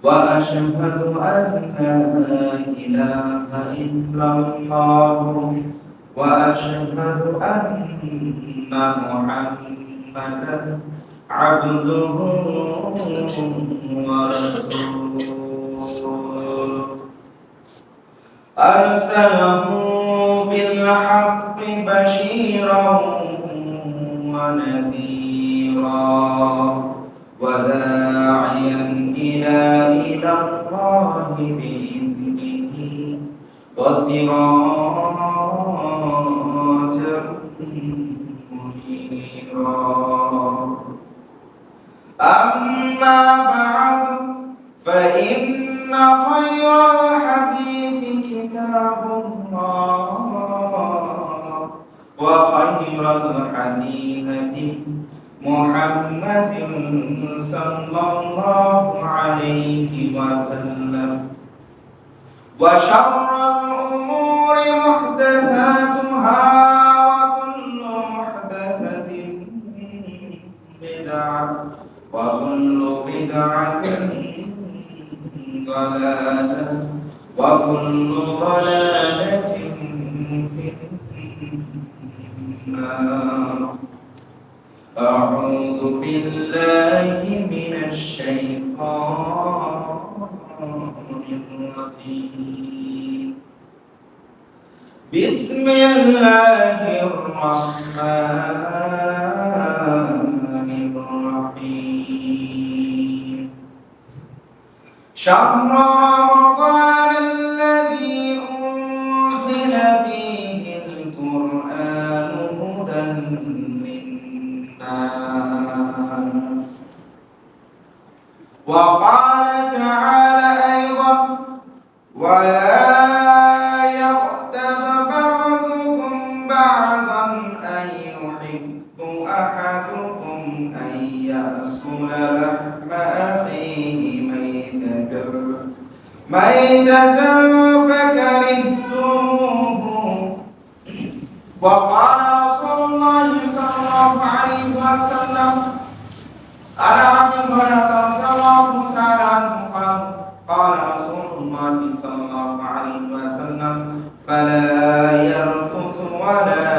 وأشهد أن لا إله إلا الله وأشهد أن محمدا عبده ورسوله أرسله بالحق بشيرا ونذيرا وداعيا إلى الله بإذنه وسراجا منيرا أما بعد فإن خير الحديث كتاب الله وخير الحديث محمد صلى الله عليه وسلم وشر الأمور محدثاتها وكل محدثة بدعة وكل بدعة ضلالة وكل ضلالة في النار أعوذ بالله من الشيطان الرجيم بسم الله الرحمن الرحيم شهر رمضان الذي أنزل فيه القرآن هدى للناس وقال تعالى أيضا ولا يغتب بعضكم بعضا أن يحب أحدكم أن يأكل لحم أخيه ميتة فكرهتموه وقال رسول الله صلى الله عليه وسلم عن أبي هريرة رضي الله تعالى عنه قال رسول الله صلى الله عليه وسلم فلا يرفث ولا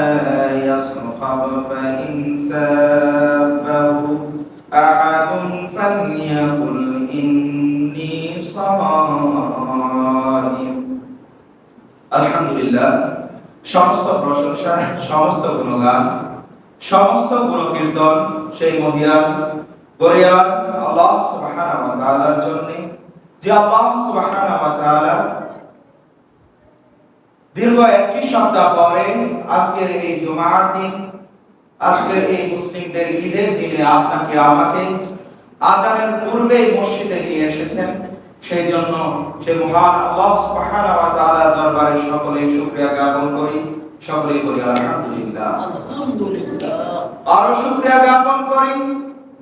يصخب فإن سابه أحد فليقل إني صائم আলহামদুলিল্লাহ সমস্ত প্রশংসা সমস্ত গুণগান সমস্ত গুণকীর্তন সেই মহিয়ান বরিয়ান আল্লাহ সুবহানাহু ওয়া তাআলার জন্য যে আল্লাহ সুবহানাহু ওয়া তাআলা দীর্ঘ একটি সপ্তাহ পরে আজকের এই জুমার দিন আজকের এই মুসলিমদের ঈদের দিনে আপনাকে আমাকে আজানের পূর্বে মসজিদে নিয়ে এসেছেন সেই জন্য সে মহান আল্লাহ সুবহানাহু ওয়া তাআলার দরবারে সকলেই শুকরিয়া জ্ঞাপন করি সকলেই বলি আলহামদুলিল্লাহ আলহামদুলিল্লাহ আর শুকরিয়া জ্ঞাপন করি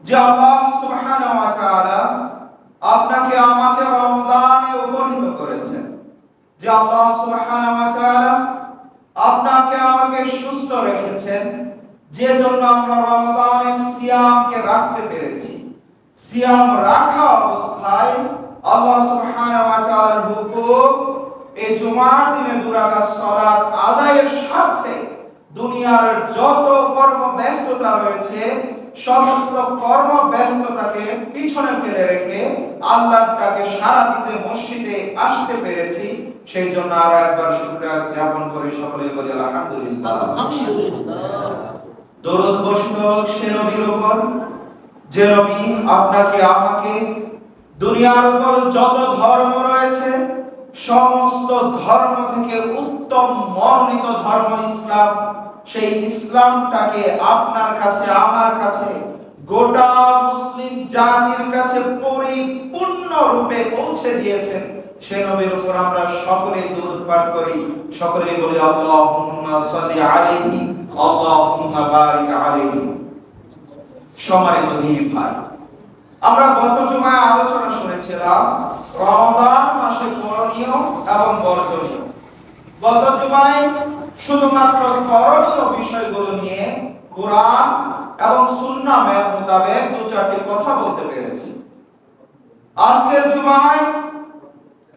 যে আল্লাহ সুবহানাহু ওয়া তাআলা আপনাকে আমাকে রমজানে উপনীত করেছেন যে আল্লাহ সুবহানাহু ওয়া তাআলা আপনাকে আমাকে সুস্থ রেখেছেন যে জন্য আমরা রমজানের সিয়ামকে রাখতে পেরেছি সিয়াম রাখা অবস্থায় আল্লাহ সুবহানাহু ওয়া তাআলার হুকুম এই জুমার দিনে দুই রাকাত সালাত আদায়ের স্বার্থে দুনিয়ার যত কর্ম ব্যস্ততা রয়েছে সমস্ত কর্ম ব্যস্ততাকে পিছনে ফেলে রেখে আল্লাহর ডাকে সাড়া দিতে মসজিদে আসতে পেরেছি সেই জন্য আরো একবার শুকরিয়া জ্ঞাপন করি সকলেই বলি আলহামদুলিল্লাহ আলহামদুলিল্লাহ দরুদ বর্ষিত হোক সে নবীর উপর যে নবী আপনাকে আমাকে দুনিয়ার উপর যত ধর্ম রয়েছে সমস্ত ধর্ম থেকে উত্তম মনোনীত ধর্ম ইসলাম সেই ইসলামটাকে আপনার কাছে আমার কাছে গোটা মুসলিম জাতির কাছে পরিপূর্ণ রূপে পৌঁছে দিয়েছেন সে নবীর উপর আমরা সকলেই দরুদ পাঠ করি সকলেই বলি আল্লাহুম্মা সাল্লি আলাইহি আল্লাহুম্মা বারিক আলাইহি সম্মানিত দিনী ভাই আমরা গত জুমায় আলোচনা শুনেছিলাম রমজান মাসে করণীয় এবং বর্জনীয় গত জুমায় শুধুমাত্র করণীয় বিষয়গুলো নিয়ে কোরআন এবং সুন্নাহ মোতাবেক দু চারটি কথা বলতে পেরেছি আজকের জুমায়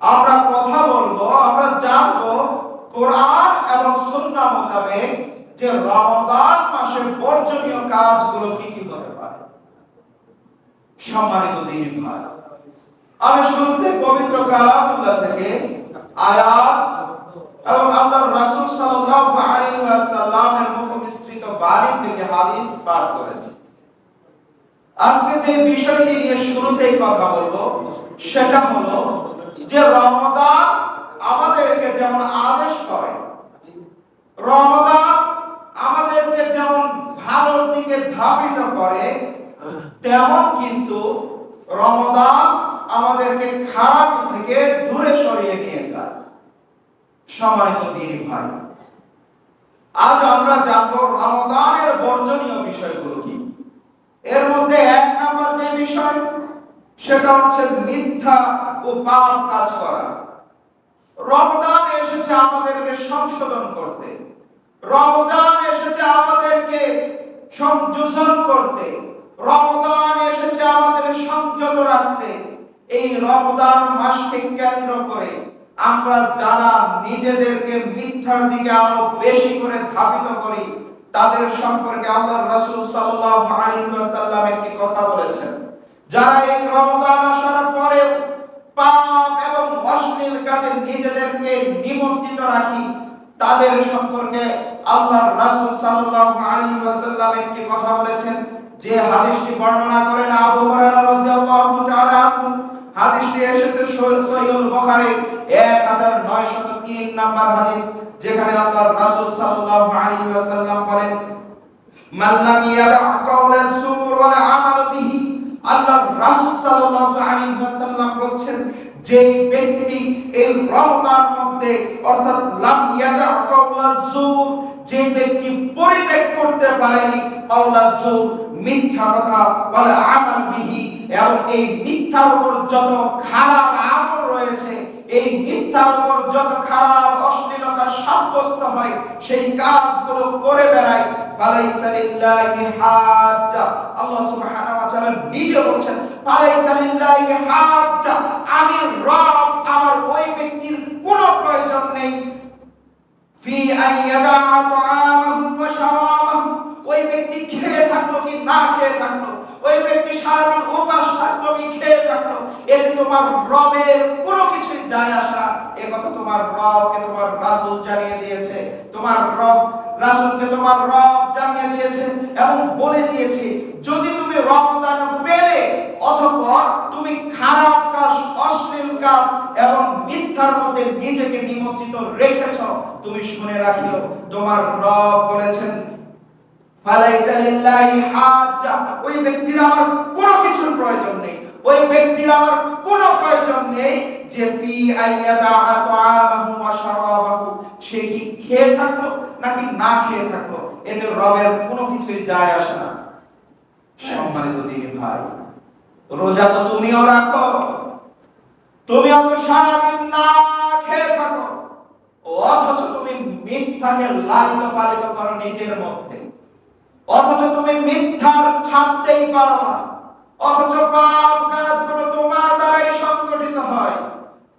আমরা কথা বলবো, আমরা জানবো কোরআন এবং সুন্নাহ মোতাবেক যে রমাদান মাসে বর্জনীয় কাজগুলো কি কি হতে পারে। সম্মানিত দিনী ভাই, আমি শুরুতে পবিত্র কালামুল্লাহ থেকে আয়াত এবং আল্লাহর রাসূল সাল্লাল্লাহু আলাইহি ওয়াসাল্লামের মুখনিসৃত বাণী থেকে হাদিস পাঠ করেছি। আজকে যে বিষয়টি নিয়ে শুরুতেই কথা বলবো সেটা হলো যে রমাদান আমাদেরকে যেমন আদেশ করে, রমাদান আমাদেরকে যেমন ভালোর দিকে ধাবিত করে, তেমন কিন্তু রমাদান আমাদেরকে খারাপ থেকে দূরে সরিয়ে নিয়ে যায়। সম্মানিত দিনী ভাই, আজ আমরা জানবো রমাদানের বর্জনীয় বিষয়গুলো কি। এর মধ্যে এক নম্বর যে বিষয় সেটা হচ্ছে মিথ্যা ও পাপ কাজ করা। রমাদান এসেছে আমাদেরকে সংশোধন করতে, রমাদান এসেছে আমাদেরকে সংযোজন করতে, রমাদান এসেছে আমাদের সংযত রাখতে। এই রমাদান মাসকে কেন্দ্র করে আমরা যারা নিজেদেরকে মিথ্যার দিকে আরো বেশি করে ধাবিত করি, তাদের সম্পর্কে আল্লাহর রাসূল সাল্লাল্লাহু আলাইহি ওয়াসাল্লাম একটি কথা বলেছেন। যারা এই রমাদান আসার পরে পাপ এবং অশ্লীল কাজে নিজেদেরকে নিমজ্জিত রাখি, তাদের সম্পর্কে আল্লাহর রাসূল সাল্লাল্লাহু আলাইহি ওয়াসাল্লাম একটি কথা বলেছেন, যে হাদিসটি বর্ণনা করেন আবু হুরায়রা রাদিয়াল্লাহু তাআলা আনহু। হাদিসটি এসেছে সহিহুল বুখারী 1903 নাম্বার হাদিস, যেখানে আল্লাহর রাসূল সাল্লাল্লাহু আলাইহি ওয়াসাল্লাম বলেন, মান লাম ইয়াদা কাওলা যুর ওয়া আমাল বিহি। আল্লাহর রাসূল সাল্লাল্লাহু আলাইহি ওয়াসাল্লাম বলেন, যে ব্যক্তি এই রমাদান মধ্যে অর্থাৎ লাম ইয়াদা কাওলা যুর, যে ব্যক্তি পরিত্যাগ করতে পারেনি কাওলা যুর, মিথ্যা কথা, ওয়া আমাল বিহি, এবং এই মিথ্যার উপর যত খারাপ আমল রয়েছে, এই মিথ্যার উপর যত খারাপ অশ্লীলতা সাব্যস্ত হয়, সেই কাজগুলো করে বেড়ায়, ফালাইসা লিল্লাহি হাজ্জা। আল্লাহ সুবহানাহু ওয়া তাআলা নিজে বলছেন, ফালাইসা লিল্লাহি হাজ্জা, আমি রব, আমার ওই ব্যক্তির কোনো প্রয়োজন নেই ফি আইয়াদা তাআমাহু ওয়া শারাবাহু, ওই ব্যক্তি খেয়ে থাকলো কি না খেয়ে থাকলো, ওই ব্যক্তি সারাদিন উপাস থাকলো কি খেয়ে থাকলো, এতে তোমার রবের কোনো কিছুই যায় আসে না। এই কথা তোমার রবকে তোমার রাসূল জানিয়ে দিয়েছে, তোমার রব রাসূলকে তোমার রব জানিয়ে দিয়েছে এবং বলে দিয়েছে, যদি তুমি রমজান পেলে অথবা তুমি খারাপ কাজ, অশ্লীল কাজ এবং মিথ্যার মধ্যে নিজেকে নিমজ্জিত রেখেছো, তুমি শুনে রাখিও, তোমার রব বলেছেন ফালাইসা লিল্লাহি হাজ্জা, ওই ব্যক্তির আমার কোনো কিছুর প্রয়োজন নেই, ওই ব্যক্তির আমার কোনো প্রয়োজন নেই যে ফি আইয়াদা তাআমাহু ওয়া শারাবাহু, সে কি খেয়ে থাকলো নাকি না খেয়ে থাকলো, এতে রবের কোনো কিছুই যায় আসে না। সম্মানিত দিনী ভাই, রোজা তো তুমিও রাখো, তুমিও তো সারাদিন না খেয়ে থাকো, অথচ তুমি মিথ্যাকে লালিত পালিত করো নিজের মধ্যে, অথচ তুমি মিথ্যার ছাড়তেই পারো না, অথচ পাপ কাজগুলো তোমার দ্বারাই সংগঠিত হয়।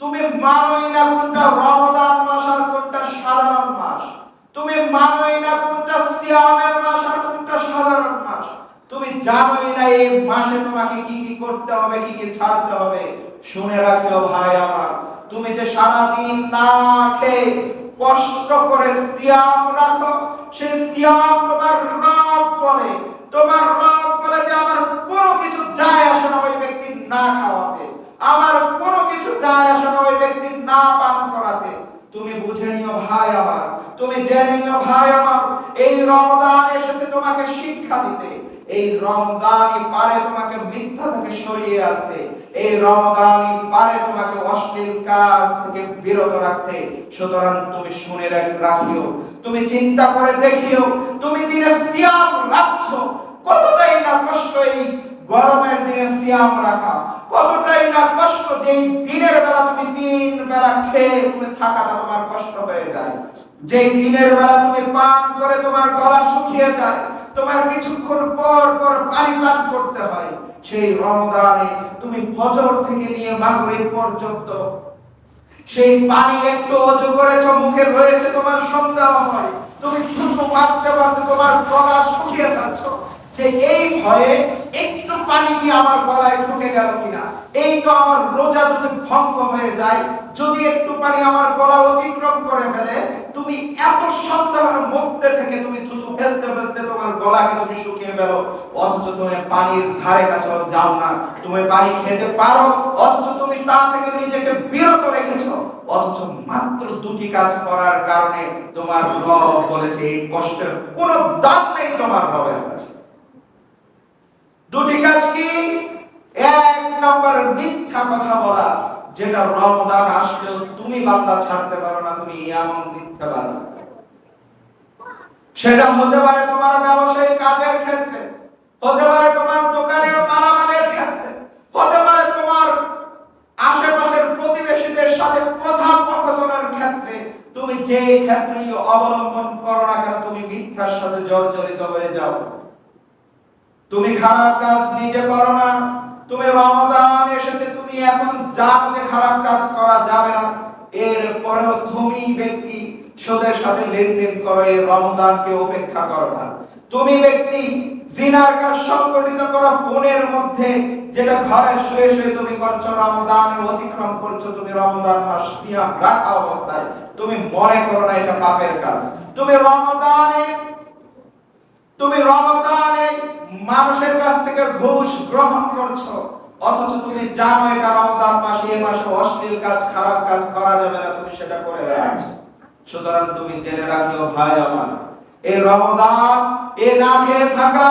তুমি মানোই না কোনটা রমাদান মাস আর কোনটা সাধারণ মাস, তুমি মানোই না কোনটা সিয়ামের মাস আর কোনটা সাধারণ মাস, তুমি জানোই না এই মাসে তোমাকে কি কি করতে হবে, কি কি ছাড়তে হবে। শুনে রাখিও ভাই আমার, তুমি যে সারা দিন না খেয়ে কষ্ট করে সিয়াম রাখো, সেই সিয়াম তোমার রব বলে, তোমার রব বলে যে আমার কোনো কিছু যায় আসে না ওই ব্যক্তির না খাওয়াতে, আমার কোনো কিছু যায় আসে না ওই ব্যক্তির না পান করাতে। তুমি বুঝে নিও ভাই আমার, তুমি জেনে নিও ভাই আমার, এই রমাদান এসেছে তোমাকে শিক্ষা দিতে, এই রমজানই পারে তোমাকে মিথ্যা থেকে সরিয়ে আনতে, এই রমজানই পারে তোমাকে অশ্লীল কাজ থেকে বিরত রাখতে। সুতরাং তুমি শুনে রাখিও, তুমি চিন্তা করে দেখিও, তুমি দিনে সিয়াম রাখছো, কতটাই না কষ্ট এই গরমের দিনে সিয়াম রাখা, কতটাই না কষ্ট যে দিনের বেলা তুমি 3 বেলা খেয়ে তুমি থাকাটা তোমার কষ্ট হয়ে যায়, যেই দিনের বেলা তুমি পান করে তোমার গলা শুকিয়ে যায়, তোমার কিছুক্ষণ পর পর পানি পান করতে হয়, সেই রমজানে তুমি ফজর থেকে নিয়ে মাগরিব পর্যন্ত সেই পানি একটু অজু করেছো, মুখে রয়েছে, তোমার সন্দেহ হয়, তুমি থুতু মারতে মারতে তোমার গলা শুকিয়ে যাচ্ছ, যে এই ভয়ে একটু পানি কি আমার গলায় ঢুকে গেল কিনা, এই তো আমার রোজা যদি ভঙ্গ হয়ে যায়, যদি একটু পানি আমার গলা অতিক্রম করে ফেলে, তুমি এত সন্দেহের মধ্যে থেকে তুমি থুতু ফেলতে ফেলতে তোমার গলাকে তুমি শুকিয়ে ফেলো, অথচ তুমি পানির ধারে কাছেও যাও না। তুমি পানি খেতে পারো, অথচ তুমি তা থেকে নিজেকে বিরত রেখেছো, অথচ মাত্র দুটি কাজ করার কারণে তোমার রব বলেছে এই কষ্টের কোনো দাম নেই তোমার রবের কাছে। দুটি কাজ কি? এক নম্বর মিথ্যা কথা বলা, যেটা রমজান আসলেও তুমি বান্দা ছাড়তে পারো না, তুমি এমন মিথ্যাবাদী। সেটা হতে পারে তোমার ব্যবসায়িক কাজের ক্ষেত্রে, হতে পারে তোমার দোকানের মালামালের ক্ষেত্রে, হতে পারে তোমার আশেপাশের প্রতিবেশীদের সাথে কথোপকথনের ক্ষেত্রে। তুমি যে ক্ষেত্রেই অবলম্বন করো না কেন, তুমি মিথ্যার সাথে জড়িত হয়ে যাও। তুমি খারাপ কাজ নিজে করো না, তুমি রমজান এসেছে, তুমি এখন জানো যে খারাপ কাজ করা যাবে না, এরপরেও তুমি ব্যক্তি সুদের সাথে লেনদেন করো, এই রমজানকে উপেক্ষা করো না। তুমি ব্যক্তি জিনার কাজ সংগঠিত করো ফোনের মধ্যে, যেটা ঘরে শুয়ে শুয়ে তুমি করছো, রমজানে অতিক্রম করছো, তুমি রমজান মাস সিয়াম রাখা অবস্থায় তুমি মনে করো না এটা পাপের কাজ। তুমি রমজানে মানুষের কাছ থেকে ঘুষ গ্রহণ করছো, অথচ তুমি জানো এটা রমজান মাস, এই মাসে অশ্লীল কাজ খারাপ কাজ করা যাবে না, তুমি সেটা করে বেড়াচ্ছ। সুতরাং তুমি জেনে রাখিও ভাই আমার, এই রমজান, এ না খেয়ে থাকা,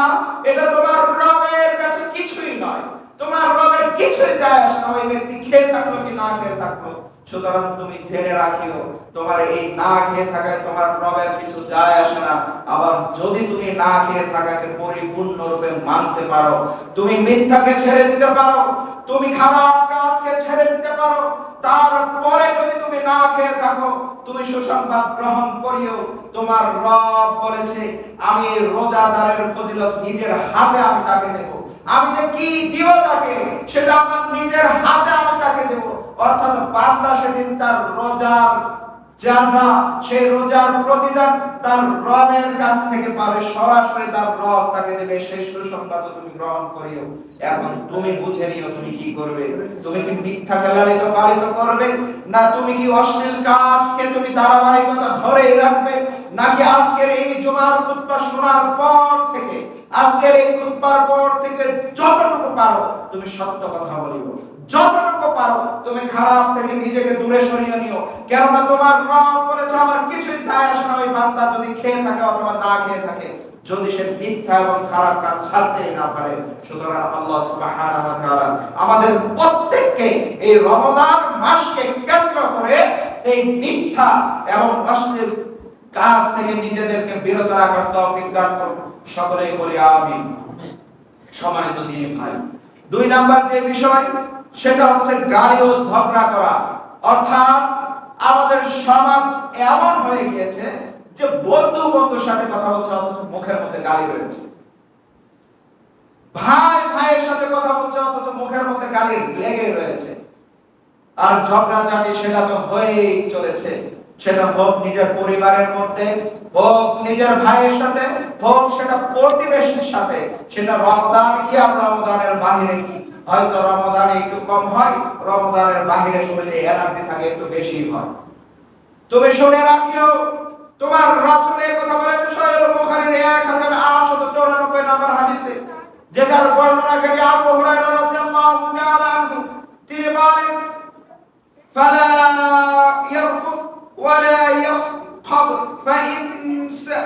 এটা তোমার রবের কাছে কিছুই নয়, তোমার রবের কিছুই যায় আসে না, ওই ব্যক্তি খেয়ে থাকলো কি না খেয়ে থাকলো। সুতরাং তুমি জেনে রাখিও, তোমার এই না খেয়ে থাকায় তোমার রবের কিছু যায় আসে না। আবার যদি তুমি না খেয়ে থাকাকে পরিপূর্ণরূপে মানতে পারো, তুমি মিথ্যাকে ছেড়ে দিতে পারো, তুমি খারাপ কাজকে ছেড়ে দিতে পারো, তারপরে যদি তুমি না খেয়ে থাকো, তুমি সুসংবাদ গ্রহণ করিও, তোমার রব বলেছে আমি রোজাদারের ফজিলত নিজের হাতে আমি তাকে দেব। আমি যে কি দিব তাকে, সেটা আমার নিজের হাতে আমি তাকে দেব। অর্থাৎ বান্দা সেদিন তার রোজার জাযা, সেই রোজার প্রতিদান তার রবের কাছ থেকে পাবে, সরাসরি তার রব তাকে দেবে। সেই সুসংবাদ তুমি গ্রহণ করিও। এখন তুমি বুঝে নিও তুমি কি করবে। তুমি কি মিথ্যাকে লালিত পালিত করবে, না তুমি কি অশ্লীল কাজকে তুমি ধারাবাহিকতা ধরে রাখবে, নাকি আজকের এই জুমার খুতবা শোনার পর থেকে, আজকের এই খুতবার পর থেকে যতটুকু পারো তুমি সত্য কথা বলিও, যতটুকু পারো তুমি খারাপ থেকে নিজেকে দূরে সরিয়ে নিও। কেননা তোমার রব বলেছে আমার কিছুই যায় আসে না ওই বান্দা যদি খেয়ে থাকে অথবা না খেয়ে থাকে, যদি সে মিথ্যা এবং খারাপ কাজ ছাড়তে না পারে। সুতরাং আল্লাহ সুবহানাহু ওয়া তাআলা আমাদের প্রত্যেককে এই রমজান মাসকে কেন্দ্র করে এই মিথ্যা এবং অশ্লীল কাজ থেকে নিজেদেরকে বিরত রাখার তৌফিক দান করুন। সকলেই বলি আমিন। সম্মানিত দিনী ভাই, দুই নাম্বার যে বিষয়, সেটা হচ্ছে গালি ও ঝগড়া করা। অর্থাৎ আমাদের সমাজ এমন হয়ে গিয়েছে যে বন্ধুর সাথে কথা বলছে অথচ মুখের মধ্যে গালি রয়েছে, ভাই ভাইয়ের সাথে কথা বলছে অথচ মুখের মধ্যে গালি লেগে রয়েছে। আর ঝগড়াঝাটি সেটা তো হয়েই চলেছে, সেটা হোক নিজের পরিবারের মধ্যে, হোক নিজের ভাইয়ের সাথে, হোক সেটা প্রতিবেশীর সাথে, সেটা রমজান কি আর রমজানের বাইরে কি। হয়তো রমজানে একটু কম হয়, রমজানের বাইরে শরীরে এনার্জি থাকে একটু বেশি হয়। তুমি শুনে রাখিও, তোমার রাসূল এই কথা বলেছে সহিহ বুখারীর 1894 নম্বর হাদিসে, যেটার বর্ণনাকারী আবু হুরায়রা রাদিয়াল্লাহু তাআলা আনহু, তিনি বলেন ফালা ইয়ারফুথ ওয়ালা ইয়াসখাব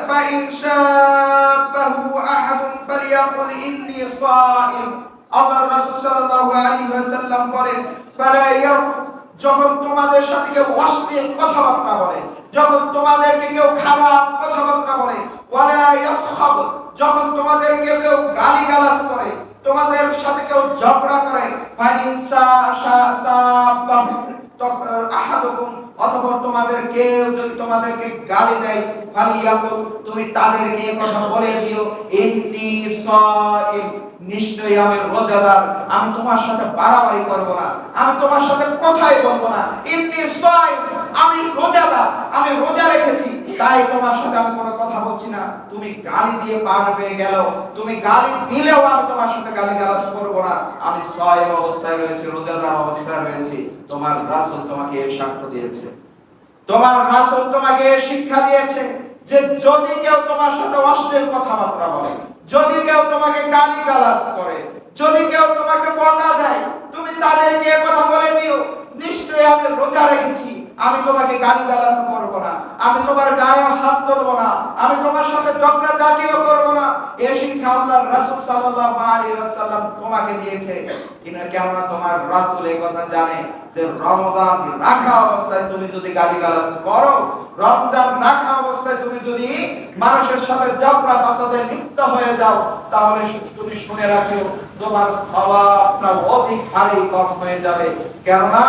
ফাইন শাবাহু আহাদুন ফালিয়াকুল ইন্নী সাইম। আল্লাহর রাসূল সাল্লাল্লাহু আলাইহি ওয়াসাল্লাম বলেন, ফালা ইয়ারফুথ, যখন তোমাদের সাথে কেউ অশ্লীল কথাবার্তা বলে, যখন তোমাদেরকে কেউ খারাপ কথাবার্তা বলে, ওয়ালা ইয়াসখাব, যখন তোমাদেরকে কেউ গালিগালাজ করে, তোমাদের সাথে কেউ ঝগড়া করে, ফাইন শাবাহু আহাদুকুম, অথবা তোমাদের কেউ যদি তোমাদেরকে গালি দেয়, ফালিয়াকুল, তুমি তাদেরকে এই কথা বলে দিও, ইন্নী সাইম, নিশ্চয়ই আমি রোজাদার, আমি তোমার সাথে বাড়াবাড়ি করব না, আমি তোমার সাথে কথাই বলবো না। ইন্নী সাইম, আমি রোজাদার, আমি রোজা রেখেছি, তাই তোমার সাথে আমি কোনো কথা বলছি না। তুমি গালি দিয়ে পার পেয়ে গেল, তুমি গালি দিলেও আমি তোমার সাথে গালিগালাজ করব না। আমি সাইম অবস্থায় রয়েছি, রোজাদার অবস্থায় রয়েছি। তোমার রাসূল তোমাকে এই সাক্ষ্য দিয়েছে, তোমার রাসূল তোমাকে শিক্ষা দিয়েছে যে যদি কেউ তোমার সাথে অশ্লীল কথাবার্তা বলে, যদি কেউ তোমাকে গালিগালাজ করে, যদি কেউ তোমাকে বকা দেয়, তুমি তাদেরকে এই কথা বলে দিও, নিশ্চয়ই আমি রোজা রেখেছি, আমি তোমাকে গালিগালাজ করব না, আমি তোমার গায়ে হাত তুলব না, আমি তোমার সাথে ঝগড়াঝাটিও করব না। এই শিক্ষা আল্লাহর রাসূল সাল্লাল্লাহু আলাইহি ওয়াসাল্লাম তোমাকে দিয়েছে। কেননা তোমার রাসূল এই কথা জানে যে রমজান রাখা অবস্থায় তুমি যদি গালিগালাজ করো, রমজান রাখা অবস্থায় তুমি যদি মানুষের সাথে ঝগড়া ফাসাদে লিপ্ত হয়ে যাও, তাহলে তুমি শুনে রাখিও তোমার সওয়াবটা অধিক হারে কম হয়ে যাবে। কেননা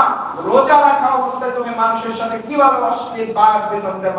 রোজা রাখা অবস্থায় তুমি মানুষের সাথে কিভাবে অশ্লীল বাক বিতণ্ডে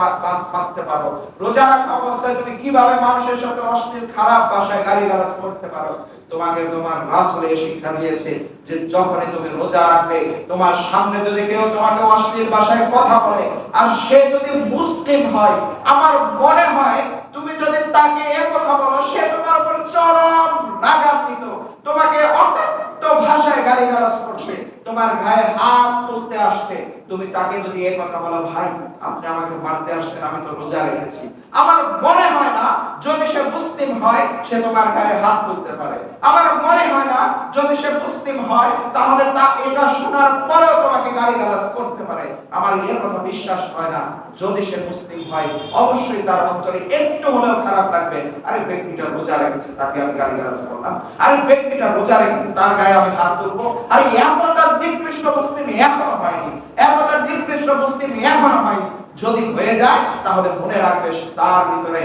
পারতে পারো, রোজা রাখা অবস্থায় তুমি কিভাবে মানুষের সাথে অশ্লীল খারাপ ভাষায় গালিগালাজ করতে পারো। তোমাকে তোমার রাসূল এই শিক্ষা দিয়েছে যে যখনই তুমি রোজা রাখবে, তোমার সামনে যদি কেউ তোমাকে অশ্লীল ভাষায় কথা বলে, আর সে যদি মুসলিম হয়, আমার মনে হয় তুমি যদি তাকে এই কথা বলো, সে তোমার উপর চরম রাগান্বিত, তোমাকে অকথ্য ভাষায় গালিগালাজ করছে, তোমার গায়ে হাত তুলতে আসছে, তুমি তাকে যদি এই কথা বলো, ভাই আপনি আমাকে মারতে আসছেন, আমি তো রোজা রেখেছি, আমার মনে হয় না যদি সে মুসলিম হয় সে তোমার গায়ে হাত তুলতে পারে। আমার মনে হয় না যদি সে মুসলিম হয় তাহলে তা এটা শোনার পরেও তোমাকে গালিগালাজ করতে পারে। আমার এই কথা বিশ্বাস হয় না। যদি সে মুসলিম হয় অবশ্যই তার অন্তরে একটু হলেও খারাপ লাগবে, আরে ব্যক্তিটা রোজা রেখেছে তাকে আমি গালিগালাজ করলাম, আরে ব্যক্তিটা রোজা রেখেছে তার গায়ে আমি হাত তুলবো, আরে এতটা নিকৃষ্ট মুসলিম এখনো হয়নি, এতটা নিকৃষ্ট মুসলিম এখনো হয়নি। যদি হয়ে যায় তাহলে মনে রাখবে তার ভিতরে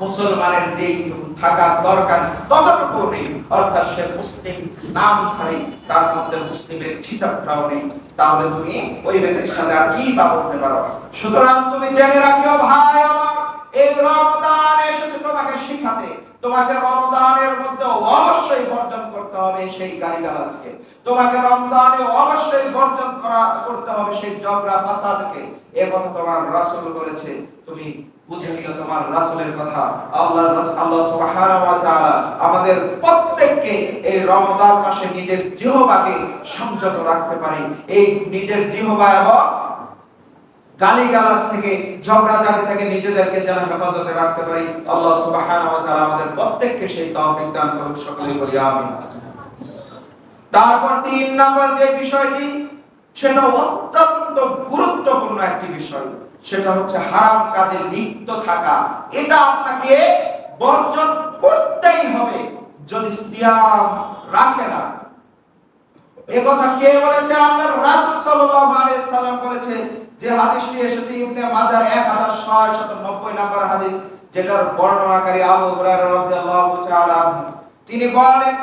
মুসলমানের যেই থাকার দরকার ততটুকু নেই, অর্থাৎ সে মুসলিম নামধারী, তার মধ্যে মুসলিমের ছিটাফটাও নেই। তাহলে তুমি ওই ব্যক্তির সাথে আর কি বা করতে পারো? সুতরাং তুমি জেনে রাখিও ভাই আমার, এই রমজান এসেছে তোমাকে শিখাতে, তোমাকে রমজানের মধ্যে অবশ্যই বর্জন করতে হবে সেই গালিগালাজকে, তোমাকে রমজানে অবশ্যই বর্জন করতে হবে সেই ঝগড়া ফাসাদকে। এই কথা তোমার রাসূল বলেছে, তুমি বুঝে নিও তোমার রাসূলের কথা। আল্লাহ সুবহানাহু ওয়া তাআলা আমাদের প্রত্যেককে এই রমজান মাসে নিজের জিহ্বাকে সংযত রাখতে পারি, এই নিজের জিহ্বা এবং গালিগালাজ থেকে, ঝগড়াঝাটি থেকে নিজেদেরকে যেন হেফাজতে রাখতে পারি। আল্লাহ সুবহানাহু ওয়া তাআলা আমাদের প্রত্যেককে সেই তৌফিক দান করুন, সকলেই বলি আমিন। তারপর 3 নম্বর যে বিষয়টি, সেটা অত্যন্ত গুরুত্বপূর্ণ একটি বিষয়, সেটা হচ্ছে হারাম কাজে লিপ্ত থাকা। এটা আপনাকে বর্জন করতেই হবে যদি সিয়াম রাখে না। এই কথা কে বলেছে? আল্লাহর রাসূল সাল্লাল্লাহু আলাইহি সাল্লাম বলেছে, যে হাদিসটি এসেছে ইবনে মাজাহ 1690 নম্বর হাদিস, যেটার বর্ণনাকারী আবু হুরায়রা রাদিয়াল্লাহু তাআলা আনহু। তিনি বলেন,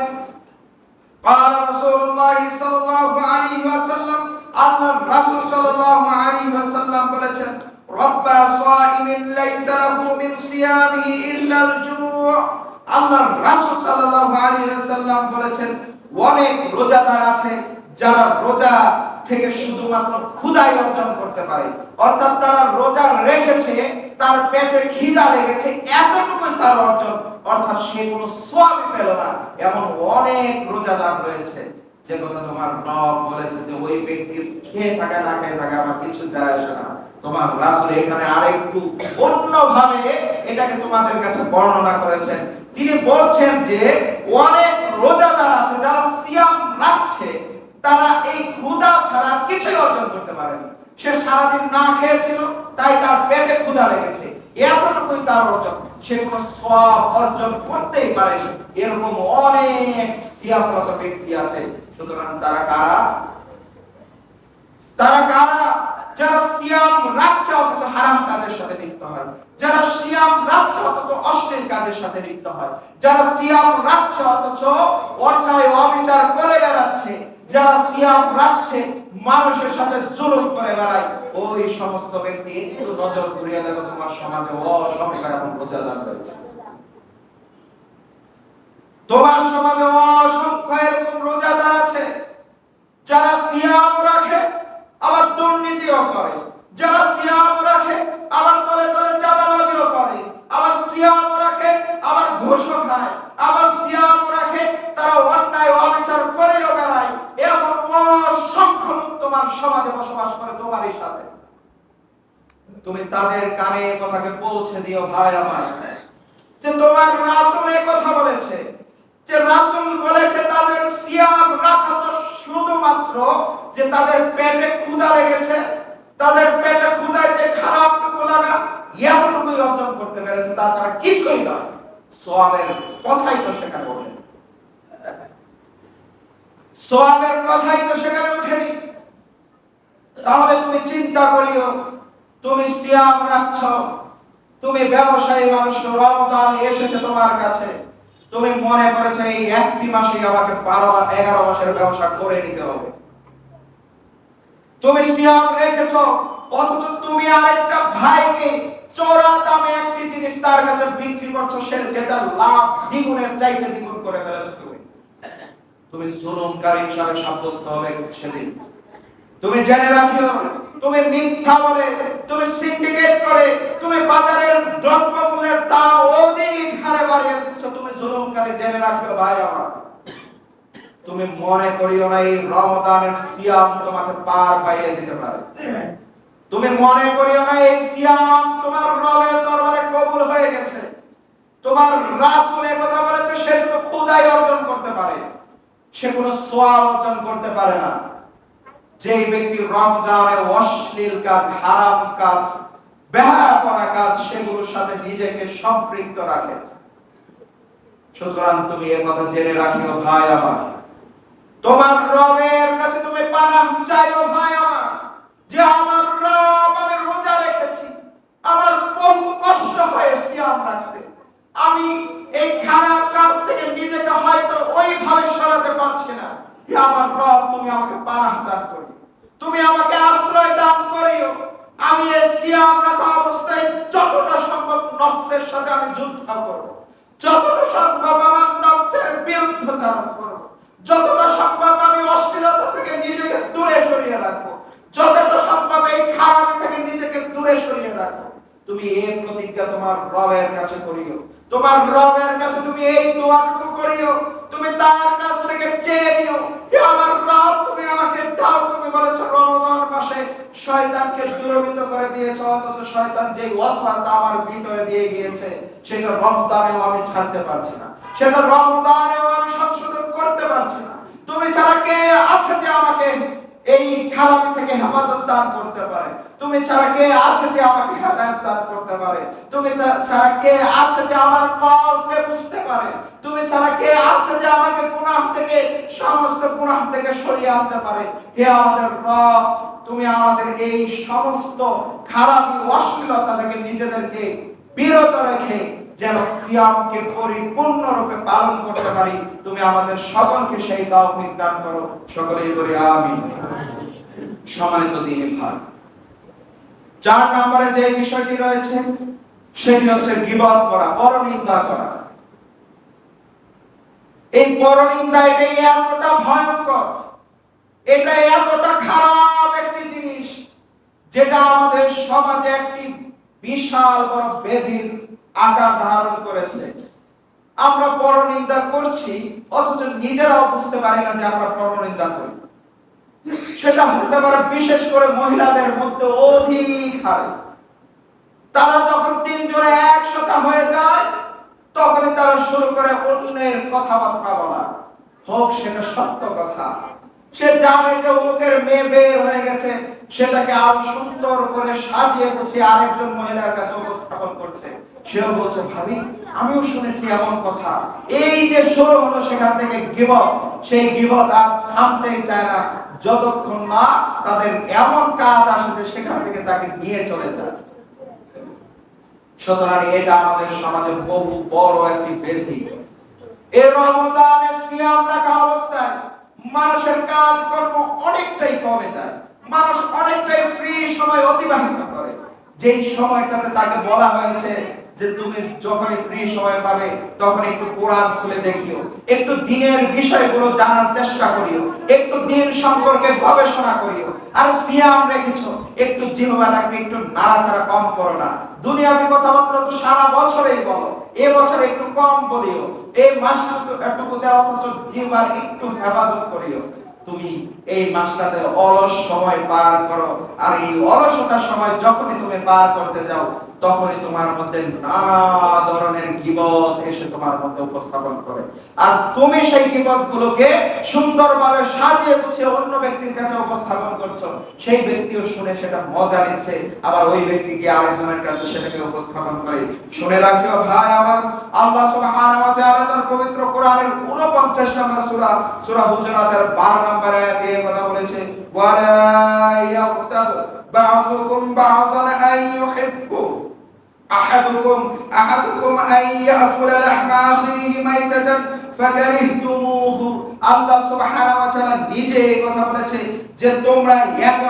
قال رسول الله صلى الله عليه وسلم, আল্লাহর রাসূল সাল্লাল্লাহু আলাইহি ওয়াসাল্লাম বলেছেন, রব্বা সাইমিন লাইসা লাহু মিন সিয়ামিহি ইল্লা আল-জু'। আল্লাহর রাসূল সাল্লাল্লাহু আলাইহি ওয়াসাল্লাম বলেছেন, অনেক রোজাদার আছে যারা রোজা থেকে শুধুমাত্র ক্ষুধাই অর্জন করতে পারে, অর্থাৎ তারা রোজা রেখেছে, তার পেটে খিদা লেগেছে, এতটুকুই তার অর্জন, অর্থাৎ সে কোনো সওয়াব পেল না। এমন অনেক রোজাদার রয়েছে যে কথা তোমার রব বলেছে যে ওই ব্যক্তির খেয়ে থাকা না খেয়ে থাকা আমার কিছু যায় আসে না। তোমার রাসূল এখানে আরেকটু অন্যভাবে এটাকে তোমাদের কাছে বর্ণনা করেছেন। তিনি বলছেন যে অনেক রোজাদার আছে যারা সিয়াম রাখছে, তারা এই ক্ষুধা ছাড়া কিছুই অর্জন করতে পারেনি। সে সারাদিন না খেয়েছিল, তাই তার পেটে ক্ষুধা লেগেছে, এতটুকুই তার অর্জন, সে কোনো সওয়াব অর্জন করতেই পারে। এরকম অনেক সিয়ামরত ব্যক্তি আছে। সুতরাং তারা কারা? তারা কারা? যারা সিয়াম রাখছে অথচ হারাম কাজের সাথে লিপ্ত হয়, যারা সিয়াম রাখছে অথচ অশ্লীল কাজের সাথে লিপ্ত হয়, যারা সিয়াম রাখছে অথচ অন্যায় অবিচার করে বেড়াচ্ছে, যারা সিয়াম রাখছে মানুষের সাথে জুলুম করে বেড়ায়, ওই সমস্ত ব্যক্তি একটু নজর ঘুরিয়ে দেখো তোমার সমাজে অসংখ্য এখন রোজাদার রয়েছে। তোমার সমাজে অসংখ্য এরকম রোজাদার আছে যারা সিয়াম রাখে আবার দুর্নীতিও করে, যারা সিয়াম রাখে আবার তলে তলে চাঁদাবাজিও করে, আবার সিয়াম রাখে আবার ঘুষও খায়, আবার সিয়াম রাখে তারা অন্যায় অবিচার করেও বেড়ায়। এমন অসংখ্য লোক তোমার সমাজে বসবাস করে তোমারই সাথে। তুমি তাদের কানে কথাকে পৌঁছে দিও ভাই আমার, যে তোমার রাসূল এই কথা বলেছে, যে রাসূল বলেছে তাদের সিয়াম রাখা তো শুধুমাত্র যে তাদের পেটে ক্ষুধা লেগেছে, তাদের পেটে ক্ষুধাতে খারাপটুকু লাগা, এতটুকুই অর্জন করতে পেরেছে, তাছাড়া কিছুই না। সওয়াবের কথাই তো সেখানে ওঠে, সওয়াবের কথাই তো সেখানে ওঠেনি। তাহলে তুমি চিন্তা করিও, তুমি সিয়াম রাখছো, তুমি ব্যবসায়ী মানুষ, রমজান এসেছে তোমার কাছে, তুমি মনে করেছো এই একটি মাসেই আমাকে 11 মাসের ব্যবসা করে নিতে হবে। তুমি সিয়াম রেখেছো, অথচ তুমি আরেকটা ভাইকে চড়া দামে একটি জিনিস তার কাছে বিক্রি করছো, সে যেটা লাভ দ্বিগুণের চাইতে দ্বিগুণ করে ফেলেছো। তুমি জুলুমকারী হিসাবে সাব্যস্ত হবে সেদিন। তুমি জেনে রাখিও, তুমি মিথ্যা বলে, তুমি সিন্ডিকেট করে, তুমি বাজারের দ্রব্যমূল্যের দাম অধিক হারে বাড়িয়ে দিচ্ছ, তুমি জুলুমকারী। জেনে রাখিও ভাই আমার, তুমি মনে করিও না এই রমজানের সিয়াম তোমাকে পার পাইয়ে দিতে পারে। তুমি মনে করিও না এই সিয়াম তোমার রবের দরবারে কবুল হয়ে গেছে। তোমার রাসূল এই কথা বলেছে, সে শুধু ক্ষুধাই অর্জন করতে পারে, সে কোনো সওয়াব অর্জন করতে পারে না। যে ব্যক্তি রমজানে অশ্লীল কাজ, হারাম কাজ, বেহায়াপনা কাজ, সেগুলোর সাথে নিজেকে সম্পৃক্ত রাখে। সুতরাং তুমি এই কথা জেনে রাখিও ভাই আমার, তোমার রবের কাছে তুমি পানাহ চাইও ভাই আমার, যে আমার রব, আমি রোজা রেখেছি, আমার বহু কষ্ট হয় সিয়াম রাখতে, আমি এই খারাপ কাজ থেকে নিজেকে হয়তো ওইভাবে সরাতে পারছি না। হে আমার রব, তুমি আমাকে পানাহ দান করিও, তুমি আমাকে আশ্রয় দান করিও। আমি এই সিয়াম রাখা অবস্থায় যতটা সম্ভব নফসের সাথে আমি যুদ্ধ করব, যতটা সম্ভব আমার নফসের বিরুদ্ধাচরণ করব, যতটা সম্ভব আমি অশ্লীলতা থেকে নিজেকে দূরে সরিয়ে রাখবো, যতটা সম্ভব এই খারাপ থেকে নিজেকে দূরে সরিয়ে রাখবো। তুমি এই প্রতিজ্ঞা তোমার রবের কাছে করিও, তোমার রবের কাছে তুমি এই দোয়াটুকু করিও, তুমি তার কাছ থেকে চেয়ে নিও, হে আমার রব, তুমি আমাকে দাও। তুমি বলেছো রমজান মাসে শয়তানকে দূরীভূত করে দিয়েছো, অথচ শয়তান যেই ওয়াসওয়াসা আমার ভিতরে দিয়ে গিয়েছে, সেটা রমজানেও আমি ছাড়তে পারছি না, সেটা রমজানেও আমি সংশোধন করতে পারছি না। তুমি ছাড়া কে আছে যে আমাকে এই খারাপ থেকে হেফাজত দান করতে পারে? তুমি ছাড়া কে আছে যে আমাকে হেদায়েত দান করতে পারে? তুমি ছাড়া কে আছে যে আমার কলকে বুঝতে পারে? তুমি ছাড়া কে আছে যে আমাকে গুনাহ থেকে, সমস্ত গুনাহ থেকে সরিয়ে আনতে পারে? হে আমাদের রব, তুমি আমাদের এই সমস্ত খারাপ অশ্লীলতা থেকে নিজেদেরকে বিরত রেখে যেন সিয়ামকে পরিপূর্ণরূপে পালন করতে পারি, তুমি আমাদের সকলকে সেই তৌফিক দান করো। সকলেই বলি আমিন। সম্মানিত দিনী ভাই, 4 নম্বরে যে বিষয়টি রয়েছে সেটি হচ্ছে গীবত করা, পরনিন্দা করা। এই পরনিন্দা, এটা এতটা ভয়ঙ্কর, এটা এতটা খারাপ একটি জিনিস, যেটা আমাদের সমাজে একটি বিশাল বড় ব্যাধির আকার ধারণ করেছে। আমরা পরনিন্দা করছি, অথচ নিজেরাও বুঝতে পারি না যে আমরা পরনিন্দা করি। সেটা হতে পারে বিশেষ করে মহিলাদের মধ্যে অধিক হারে। তারা যখন 3 জনে একসাথে হয়ে যায়, তখনই তারা শুরু করে অন্যের কথাবার্তা বলা, হোক সেটা সত্য কথা। সে জানে যে অমুকের মেয়ে বের হয়ে গেছে, সেটাকে আরো সুন্দর করে সাজিয়ে গুছিয়ে আরেকজন মহিলার কাছে উপস্থাপন করছে। সেও বলছে, ভাবি আমিও শুনেছি এমন কথা। এই যে শুরু হলো সেখান থেকে গীবত, সেই গীবত আর থামতেই চায় না, যতক্ষণ না তাদের এমন কাজ আসে যে সেখান থেকে তাকে নিয়ে চলে যায়। সুতরাং এটা আমাদের সমাজে বহু বড় একটি ব্যাধি। এই রমজানের সিয়াম রাখা অবস্থায় মানুষের কাজকর্ম অনেকটাই কমে যায়, মানুষ অনেকটাই ফ্রি সময় অতিবাহিত করে। যেই সময়টাতে তাকে বলা হয়েছে যে তুমি যখনই ফ্রি সময় পাবে তখন একটু কোরআন খুলে দেখিও, একটু দিনের বিষয়গুলো জানার চেষ্টা করিও, একটু দিন সম্পর্কে গবেষণা করিও। আর সিয়াম রেখেছো, একটু জিহ্বাটাকে একটু নাড়াচাড়া কম করো না। দুনিয়াবি কথাবার্তা তো সারা বছরেই বলো, এ বছর একটু কম বলিও, এই মাসটুকুতে অথচ জিহ্বার একটু হেফাজত করিও। তুমি এই মাসটাতে অলস সময় পার করো, আর এই অলসতার সময় যখনই তুমি পার করতে যাও তখনই তোমার মধ্যে নানা ধরনের গীবত এসে তোমার মধ্যে উপস্থাপন করে। আর তুমি সেই গীবতগুলোকে সুন্দরভাবে সাজিয়ে গুছিয়ে অন্য ব্যক্তির কাছে উপস্থাপন করছো, সেই ব্যক্তিও শুনে সেটা মজা নিচ্ছে, আবার ওই ব্যক্তি গিয়ে আরেকজনের কাছে সেটাকে উপস্থাপন করে। শুনে রাখিও ভাই আমার, আল্লাহ সুবহানাহু ওয়া তাআলা তার পবিত্র কোরআনের 49 নম্বর সূরা, সূরা হুজুরাতের 12 নম্বর আয়াতে এই কথা বলেছে, ওয়ালা ইয়াগতাব বা'যুকুম বা'যান আন ইউহিব্বু আহাদুকুম আন ইয়াকুলা লাহমা আখিহি মাইতাতান ফাকারিহতুমুহু। আল্লাহ সুবহানাহু ওয়া তাআলা নিজে এই কথা বলেছে যে তোমরা একে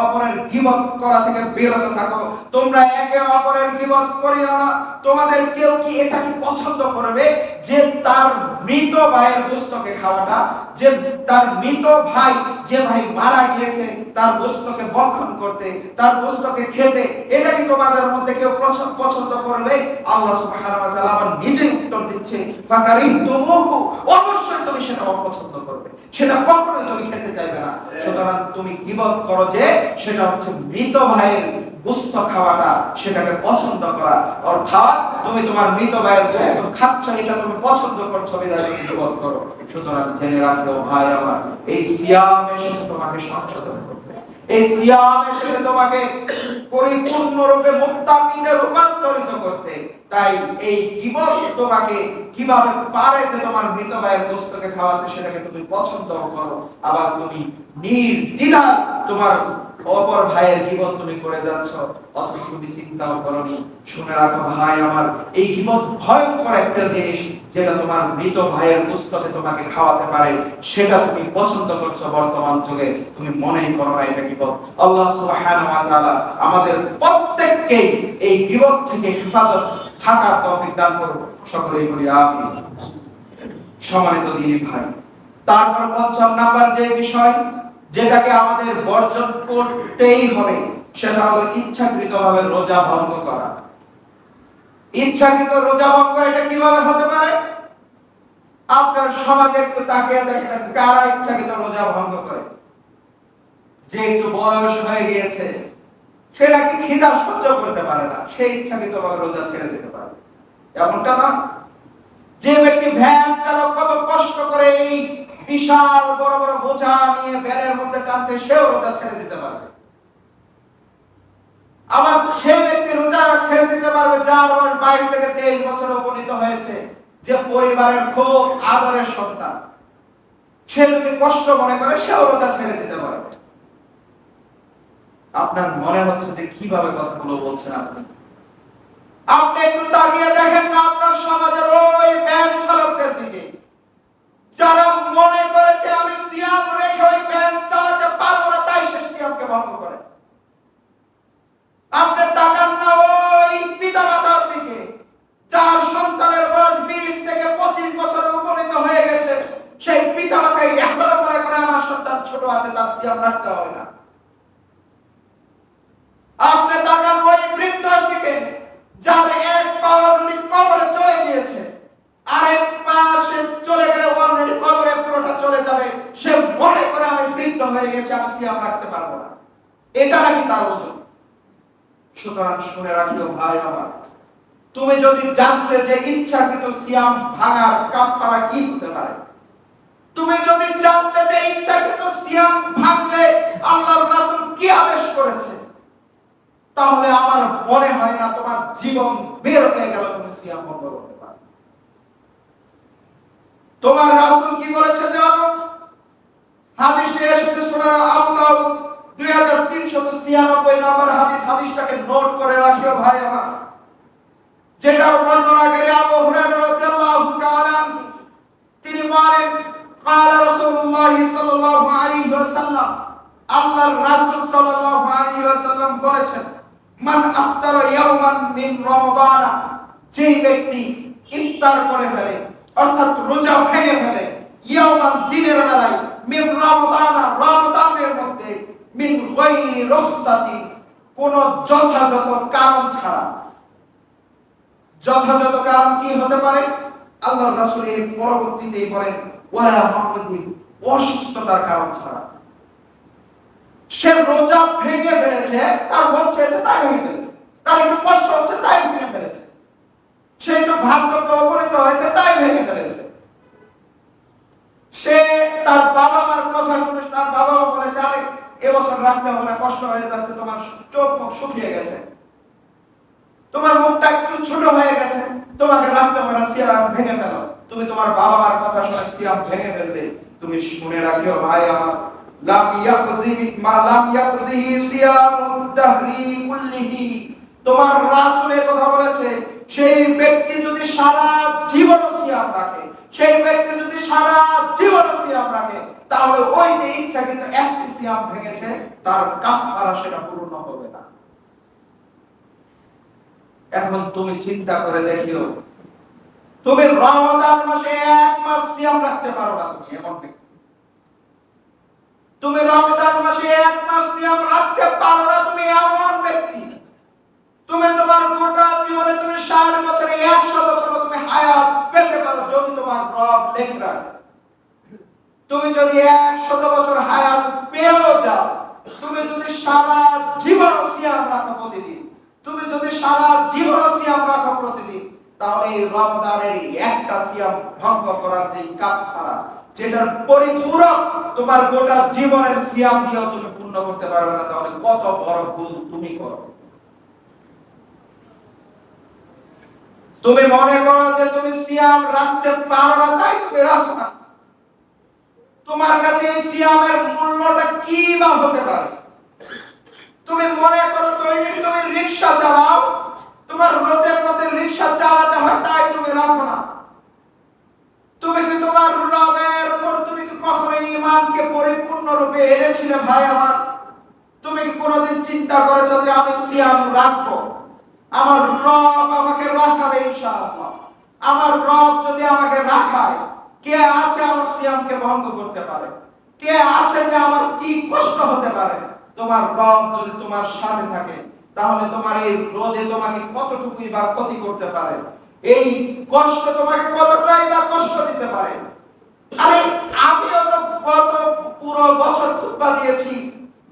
অপরের গীবত করা থেকে বিরত থাকো, তোমরা একে অপরের গীবত করিও না। তোমাদের কেউ কি এটা কি পছন্দ করবে যে তার মৃত ভাইয়ের গোশতকে খাওয়াটা, যে তার মৃত ভাই, যে ভাই মারা গিয়েছে তার গোশতকে ভক্ষণ করতে, তার গোশতকে খেতে, এটা কি তোমাদের মধ্যে কেউ পছন্দ করবে? আল্লাহ সুবহানাহু ওয়া তাআলা আবার নিজে উত্তর দিচ্ছে, ফাকারিহতুমুহু, অবশ্যই তুমি সেটা অপছন্দ করবে, সেটা কখনোই তুমি খেতে চাইবে না। সুতরাং তুমি গীবত করো যে সেটা হচ্ছে মৃত ভাইয়ের গোশত খাওয়াটা, সেটাকে পছন্দ করা, অর্থাৎ তুমি তোমার মৃত ভাইয়ের গোশত খাচ্ছ, এটা তুমি পছন্দ করছো বিধায় তুমি গীবত করো। সুতরাং জেনে রাখো ভাই আমার, এই সিয়াম এসেছে তোমাকে সংশোধন করতে, এই সিয়াম এসেছে তোমাকে পরিপূর্ণরূপে মুত্তাকিতে রূপান্তরিত করতে। তাই এই গীবত তোমাকে কিভাবে পারে যে তোমার মৃত ভাইয়ের গোশতকে খাওয়াতে সেটাকে তুমি পছন্দ করো, আবার তুমি নির্দ্বিধায় তোমার অপর ভাইয়ের গীবত তুমি করে যাচ্ছ, অথচ তুমি চিন্তাও করনি। শুনে রাখো ভাই আমার, এই গীবত ভয়ঙ্কর একটা জিনিস, যেটা তোমার মৃত ভাইয়ের গোশতকে তোমাকে খাওয়াতে পারে, সেটা তুমি পছন্দ করছো বর্তমান যুগে, তুমি মনেই করো না এটা গীবত। আল্লাহ সুবহানাহু ওয়া তাআলা আমাদের প্রত্যেককে এই গীবত থেকে হেফাজত থাকার তৌফিক দান করুন, সকলেই বলি আমিন। সম্মানিত দিনী ভাই, তারপর ৫ম নাম্বার যে বিষয় যেটাকে আমাদের বর্জন করতেই হবে সেটা হলো ইচ্ছাকৃতভাবে রোজা ভঙ্গ করা। ইচ্ছাকৃত রোজা ভঙ্গ এটা কিভাবে হতে পারে? আপনার সমাজে একটু তাকিয়ে দেখেন, কারা ইচ্ছাকৃত রোজা ভঙ্গ করে? যে একটু বয়স হয়ে গিয়েছে, সে নাকি খিদা সহ্য করতে পারে না, সে ইচ্ছাকৃতভাবে রোজা ছেড়ে দিতে পারে, এমনটা না? যে ব্যক্তি ভ্যান চালক কত কষ্ট করে এই বিশাল বড় বড় বোঝা নিয়ে ভ্যানের মধ্যে টানছে, সেও রোজা ছেড়ে দিতে পারবে। আবার সেই ব্যক্তি রোজা ছেড়ে দিতে পারবে যার বয়স 22 থেকে 23 বছরে উপনীত হয়েছে, যে পরিবারের খুব আদরের সন্তান, সে যদি কষ্ট মনে করে সেও রোজা ছেড়ে দিতে পারবে। আপনার মনে হচ্ছে যে কিভাবে কথাগুলো বলছেন আপনি? আপনি একটু তাকিয়ে দেখেন না আপনার সমাজের ওই ভ্যান চালকদের দিকে, যারা মনে করে যে আমি সিয়াম রেখে ওই ভ্যান চালাতে পারবো না, তাই সে সিয়ামকে ভঙ্গ করে। আপনি তাকান না ওই পিতামাতার দিকে, যার সন্তানের বয়স 20 থেকে 25 বছরে উপনীত হয়ে গেছে, সেই পিতামাতাই এখনো মনে করে আমার সন্তান ছোট আছে, তার সিয়াম রাখতে হবে না। আপনি তাকান ওই বৃদ্ধের দিকে, যার এক পা অলরেডি কবরে চলে গিয়েছে, আরেক পা সে চলে গেলে অলরেডি কবরে পুরোটা চলে যাবে, সে মনে করে আমি বৃদ্ধ হয়ে গেছি, আমি সিয়াম রাখতে পারবো না, এটা নাকি তার ওজন। সুতরাং শুনে রাখিও ভাই আমার, তুমি যদি জানতে যে ইচ্ছাকৃত সিয়াম ভাঙার কাফারা কি হতে পারে, তুমি যদি জানতে যে ইচ্ছাকৃত সিয়াম ভাঙলে আল্লাহর রাসূল কি আদেশ করেছে, তাহলে আমার মনে হয় না তোমার জীবন বের হয়ে গেল তুমি সিয়াম বন্ধ করতে পারো। তোমার রাসূল কি বলেছে জানো? হাদিসে এসেছে সূরা আবু দাউদ 2396 নম্বর হাদিস। হাদিসটাকে নোট করে রাখিও ভাই আমার, যেটা বর্ণনাকারী আবু হুরায়রা রাদিয়াল্লাহু তাআলা তিনি বলেন, قال رسول الله صلى الله عليه وسلم আল্লাহর রাসূল সাল্লাল্লাহু আলাইহি ওয়াসাল্লাম বলেছেন, মান আফতারা ইয়াওমান মিন রমাদান, যেই ব্যক্তি ইফতার করে ফেলে অর্থাৎ রোজা ভেঙে ফেলে, ইয়াওমান দিনের বেলায়, মিন রমাদান রমাদানের মধ্যে, মিন গায়রি রুখসাতি কোন যথাযথ কারণ ছাড়া। যথাযথ কারণ কি হতে পারে? আল্লাহর রাসূল এর পরবর্তীতেই বলেন ওয়ালা মারদি, অসুস্থতার কারণ ছাড়া। সে রোজা ভেঙে ফেলেছে, তার মন চেয়েছে তাই ভেঙে ফেলেছে, তার একটু কষ্ট হচ্ছে তাই ভেঙে ফেলেছে, সে একটু ভাগ্যকে অবনীত হয়েছে তাই ভেঙে ফেলেছে। সে তার বাবা মার কথা শুনে তার বাবা মা বলেছে আরে এবছর রাখতে হবে না, কষ্ট হয়ে যাচ্ছে, তোমার চোখ মুখ শুকিয়ে গেছে, তোমার মুখটা একটু ছোট হয়ে গেছে, তোমাকে রাখতে হবে না, সিয়াম ভেঙে ফেলো। তুমি তোমার বাবা মার কথা শুনে সিয়াম ভেঙে ফেললে, তুমি শুনে রাখিও ভাই আমার, লাম ইয়াকজি মা লাম ইয়াকজিহি সিয়ামুদ দাহরি কুল্লিহি, তোমার রাসূলের কথা বলেছে, সেই ব্যক্তি যদি সারা জীবন সিয়াম রাখে, সেই ব্যক্তি যদি সারা জীবন সিয়াম রাখে, তাহলে ওই যে ইচ্ছাকৃত একটি সিয়াম ভেঙেছে তার কাফারা সেটা পূর্ণ হবে না। এখন তুমি চিন্তা করে দেখিও, তুমি রমাদান মাসে এক মাস সিয়াম রাখতে পারো না, তুমি এমন ব্যক্তি, তুমি রমজান মাসে এক মাস সিয়াম রাখতে পারো না, তুমি এমন ব্যক্তি, তুমি তোমার গোটা জীবনে তুমি 60 বছরে 100 বছর তুমি হায়াত পেতে পারো যদি তোমার রব লেখে রাখে। তুমি যদি 100 বছর হায়াত পেয়েও যাও, তুমি যদি সারা জীবন সিয়াম রাখো প্রতিদিন, তুমি যদি সারা জীবন সিয়াম রাখো প্রতিদিন, তাহলে এই রমজানের একটা সিয়াম ভঙ্গ করার যে কাফারা, যেটার পরিপূরক তোমার গোটা জীবনের সিয়াম দিয়েও তুমি পূর্ণ করতে পারবে না, তাহলে কত বড় ভুল তুমি করো। তুমি মনে করো যে তুমি সিয়াম রাখতে পারো না তাই তুমি রাখো না, তোমার কাছে এই সিয়ামের মূল্যটা কি বা হতে পারে? তুমি মনে করো দৈনিক তুমি রিকশা চালাও, তোমার রোদের মধ্যে রিকশা চালাতে হয় তাই তুমি রাখো না। তুমি কি তোমার রবের উপর তুমি কি কখনো ঈমানকে পরিপূর্ণরূপে এনেছিলে ভাই আমার? তুমি কি কোনোদিন চিন্তা করেছো যে আমি সিয়াম রাখবো, আমার রব আমাকে রাখাবে ইনশাআল্লাহ, আমার রব যদি আমাকে রাখায়, কে আছে আমার সিয়ামকে ভঙ্গ করতে পারে? কে আছে যে আমার কি কষ্ট হতে পারে? তোমার রব যদি তোমার সাথে থাকে, তাহলে তোমার এই রোদে তোমাকে কতটুকুই বা ক্ষতি করতে পারে, এই কষ্ট তোমাকে কতটাই বা কষ্ট দিতে পারে। আরে আমিও তো কত পুরো বছর খুতবা দিয়েছি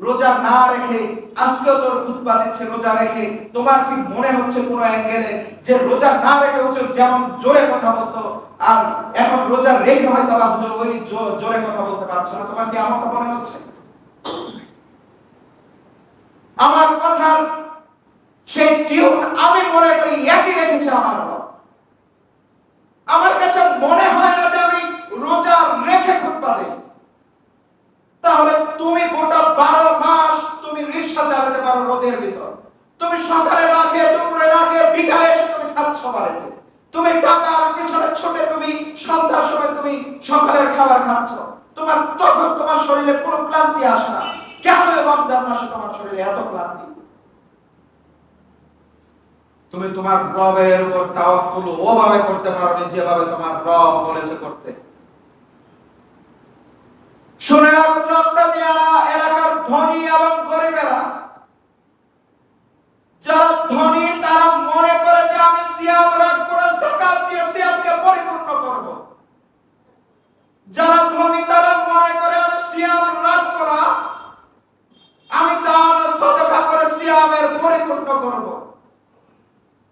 রোজা না রেখে, আজকেও তোর খুতবা দিচ্ছে রোজা রেখে। তোমার কি মনে হচ্ছে কোনো অ্যাঙ্গেলে যে রোজা না রেখে হুজুর যেমন জোরে কথা বলতো, আর এখন রোজা রেখে হয়তো বা হুজুর ওই জোরে কথা বলতে পারছে না? তোমার কি এমনটা মনে হচ্ছে? আমার কথার সেই টিউন আমি মনে করি একই রেখেছে আমার রব। আমার কাছে মনে হয় না যে আমি রোজা রেখে খুতবা দেই। তাহলে তুমি গোটা 12 মাস তুমি রিকশা চালাতে পারো রোদের ভিতর, তুমি সকালে না খেয়ে দুপুরে না খেয়ে বিকালে এসে তুমি খাচ্ছ বাড়িতে, তুমি টাকার পিছনে ছুটে তুমি সন্ধ্যার সময় তুমি সকালের খাবার খাচ্ছ, তোমার তখন তোমার শরীরে কোনো ক্লান্তি আসে না। কেন রমজান মাসে তোমার শরীরে এত ক্লান্তি? তুমি তোমার রবের উপর তাওয়াক্কুল ওভাবে করতে পারো না যেভাবে তোমার রব বলেছে করতে। শুনে রাখো চকসাদিয়ানা এলাকার ধনী এবং গরিবেরা, যারা ধনী তারা মনে করে যে আমি সিয়াম রাখবো না, যাকাত দিয়ে সিয়ামকে পরিপূর্ণ করব। যারা ধনী তারা মনে করে আমি সিয়াম রাখবো না, আমি দান সাদাকা করে সিয়ামের পরিপূর্ণ করব।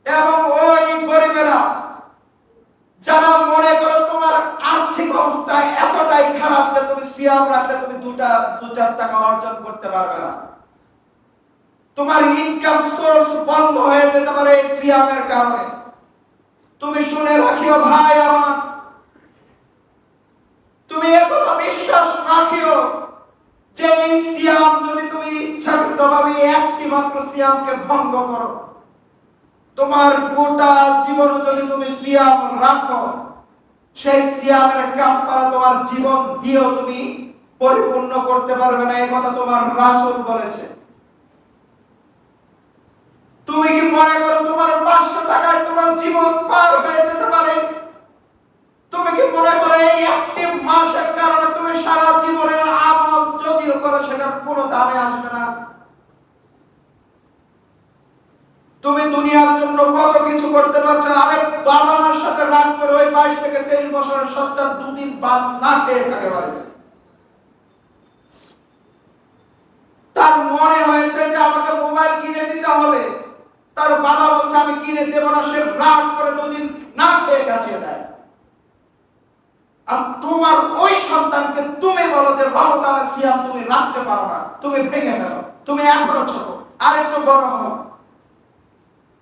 এবং ওই গরিবেরা যারা মনে করো তোমার আর্থিক অবস্থা এতটাই খারাপ যে তুমি সিয়াম রাখলে তুমি 2-4 টাকা অর্জন করতে পারবে না, তোমার ইনকাম সোর্স বন্ধ হয়ে যেতে পারে এই সিয়ামের কারণে, তুমি শুনে রাখিও ভাই আমার, তুমি একথা বিশ্বাস রাখিও যে এই সিয়াম যদি তুমি ইচ্ছাকৃতভাবে একটি মাত্র সিয়ামকে ভঙ্গ করো, তোমার গোটা জীবন যদি তুমি সিয়াম রাখো, সেই সিয়ামের কাফারা তোমার জীবন দিয়েও তুমি পরিপূর্ণ করতে পারবে না, এই কথা তোমার রাসূল বলেছে। তুমি কি মনে করো তোমার 500 টাকায় তোমার জীবন পার হয়ে যেতে পারে? তুমি কি মনে করো এই একটি মাসের কারণে তুমি সারা জীবনের আমল যদিও করো সেটার কোনো দামে আসবে না? তুমি দুনিয়ার জন্য কত কিছু করতে পারছো। আরেক বাবা মার সাথে রাগ করে ওই 22 থেকে 23 বছরের সন্তান দুদিন বাদ না খেয়ে থাকে বাড়িতে। তার মনে হয়েছে যে আমাকে মোবাইল কিনে দিতে হবে, তার বাবা বলছে আমি কিনে দেব না, সে রাগ করে দুদিন না খেয়ে কাটিয়ে দেয়। আর তোমার ওই সন্তানকে তুমি বলো যে রমজানের সিয়াম তুমি রাখতে পারো না, তুমি ভেঙে ফেলো, তুমি এখনো ছোট, আরেকটু বড় হও।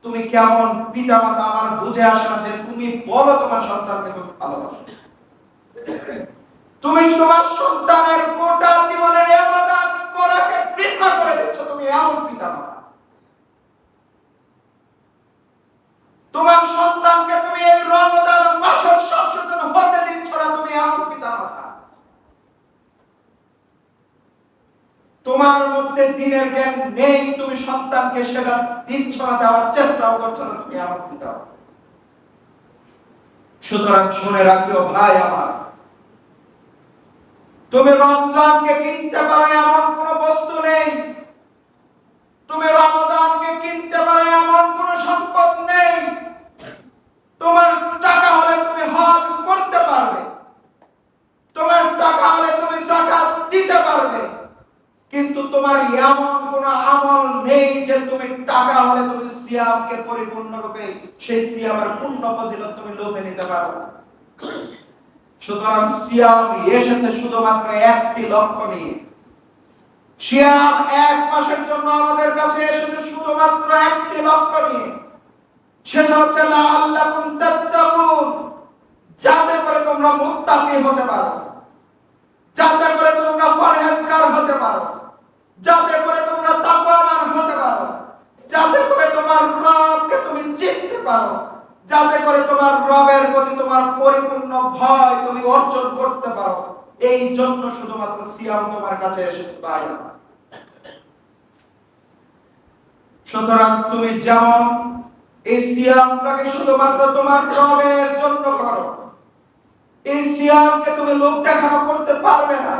তুমি কেমন পিতা মাতা আমার বুঝে আসে না যে তুমি বলো তোমার সন্তানকে তুমি ভালোবাসো। তুমি তোমার সন্তানের গোটা জীবনের ইবাদত করাকে বৃথা করে দিচ্ছ, তুমি এমন পিতা মাতা। তোমার সন্তানকে তুমি এই রমজান মাসের সংশোধন হতে দিচ্ছ না, তুমি এমন পিতা মাতা। তোমার মধ্যে দিনের জ্ঞান নেই, তুমি সন্তানকে সেটা দিচ্ছ না, দেওয়ার চেষ্টাও করছো না, তুমি এমন পিতা। সুতরাং শুনে রাখিও ভাই আমার, তুমি রমজানকে কিনতে পারো এমন কোন বস্তু নেই, তুমি রমজানকে কিনতে পারো এমন কোন সম্পদ নেই। তোমার টাকা হলে তুমি হজ করতে পারবে, তোমার টাকা হলে তুমি যাকাত দিতে পারবে, কিন্তু তোমার এমন কোন আমল নেই যে তুমি টাকা হলে তুমি সিয়ামকে পরিপূর্ণরূপে সেই সিয়ামের পূর্ণ ফজিলত তুমি লোভে নিতে পারবে। সুতরাং সিয়াম এসেছে শুধুমাত্র একটি লক্ষ্য নিয়ে। সিয়াম 1 মাসের জন্য আমাদের কাছে এসেছে শুধুমাত্র একটি লক্ষ্য নিয়ে, সেটা হচ্ছে লাআল্লাকুম তাত্তাকুন, যাতে করে তোমরা মুত্তাকি হতে পারো, যাতে করে তোমরা পরহেজগার হতে পারো, যাতে করে তোমরা তাকওয়াবান হতে পারো, যাতে করে তোমার রবকে তুমি চিনতে পারো, যাতে করে তোমার রবের প্রতি তোমার পরিপূর্ণ ভয় তুমি অর্জন করতে পারো। এই জন্য শুধুমাত্র সিয়াম তোমার কাছে এসেছে ভাই। সুতরাং তুমি যেমন এই সিয়ামটাকে শুধুমাত্র তোমার রবের জন্য করো, এই সিয়ামকে তুমি লোক দেখানো করতে পারবে না।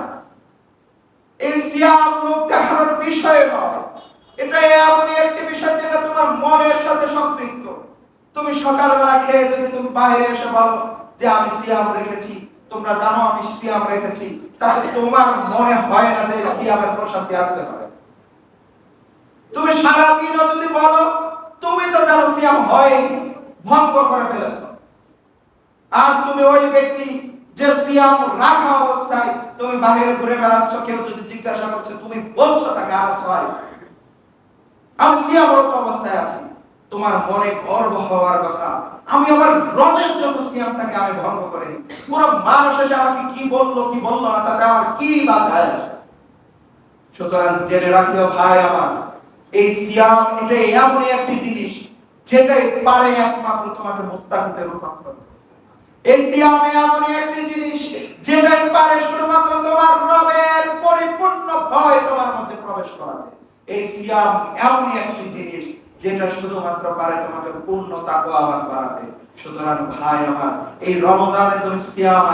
এই সিয়াম লোক দেখানোর বিষয় নয়, এটা এমনই একটি বিষয় যেটা তোমার মনের সাথে সম্পৃক্ত। তুমি সকালবেলা খেয়ে যদি তুমি বাইরে এসে বলো যে আমি সিয়াম রেখেছি, তোমরা জানো আমি সিয়াম রেখেছি, তাহলে তোমার মনে হয় না যে সিয়ামের প্রশান্তি আসতে পারে। তুমি সারাদিনও যদি বলো তুমি তো জানো সিয়াম হয়নি, ভঙ্গ করে ফেলেছ। আর তুমি ওই ব্যক্তি যে সিয়াম রাখা অবস্থায় তুমি বাইরে ঘুরে বেড়াচ্ছ, কেউ যদি জিজ্ঞাসা করছে তুমি বলছো তাকে আরস হয় আমি সিয়ামরত অবস্থায় আছি, তোমার মনে গর্ব হওয়ার কথা আমি আমার রবের জন্য সিয়ামটাকে আমি ভঙ্গ করিনি। পুরো মানুষ এসে আমাকে কি বললো কি বললো না তাতে আমার কি বাজায়। সুতরাং জেনে রাখিও ভাই আমার, এই সিয়াম এটা এমনই একটি জিনিস যেটাই পারে একমাত্র তোমাকে মুত্তাকিতে রূপান্তর। এই সিয়াম এমনই একটি জিনিস যেটাই পারে শুধুমাত্র তোমার রবের পরিপূর্ণ ভয় তোমার মধ্যে প্রবেশ করাতে। এই সিয়াম এমনই একটি জিনিস যেটা শুধুমাত্র পারে তোমাকে পূর্ণ তাকওয়াবান বানাতে। সুতরাং ভাই আমার, এই রমজানে তুমি সিয়াম